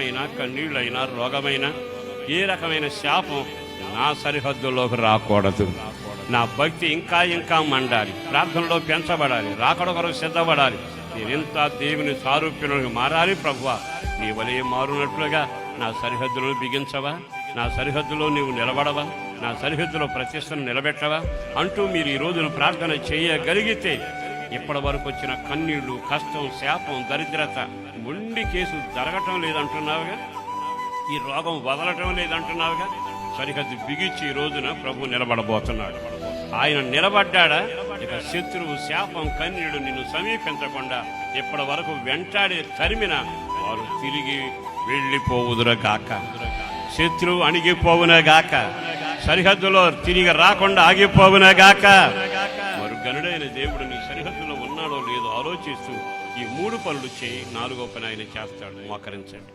అయినా కన్నీళ్ళైనా రోగమైన ఏ రకమైన శాపం నా సరిహద్దుల్లోకి రాకూడదు. నా భక్తి ఇంకా ఇంకా మండాలి, ప్రార్థనలో పెంచబడాలి, రాకడ కొరకు సిద్ధపడాలి. నేనింత దేవుని సారూప్యంలోకి మారాలి. ప్రభువా, నీ వలే మారునట్లుగా నా సరిహద్దులను బిగించవా, నా సరిహద్దులో నీవు నిలబడవా, నా సరిహద్దులో ప్రతిష్టను నిలబెట్టవా అంటూ మీరు ఈ రోజున ప్రార్థన చేయగలిగితే ఇప్పటి వరకు వచ్చిన కన్నీళ్లు, కష్టం, శాపం, దరిద్రత, మొండి కేసు జరగటం లేదంటున్నావుగా, ఈ రోగం వదలటం లేదంటున్నావుగా, సరిహద్దు బిగించి ఈ రోజున ప్రభు నిలబడబోతున్నాడు. ఆయన నిలబడ్డా ఇక శత్రువు, శాపం, కన్నీళ్లు నిన్ను సమీపించకుండా ఇప్పటి వరకు వెంటాడి తరిమిన వారు తిరిగి వెళ్ళిపోవుదురుగాక. శత్రువు అణిగిపోవునగాక, సరిహద్దులో తిరిగి రాకుండా ఆగిపోవునగాక. మరి గనుడైన దేవుడు నీ సరిహద్దులో ఉన్నాడో లేదో ఆలోచిస్తూ ఈ 3 పనులు చేయి, 4వ పని ఆయన చేస్తాడు. మోకరించండి.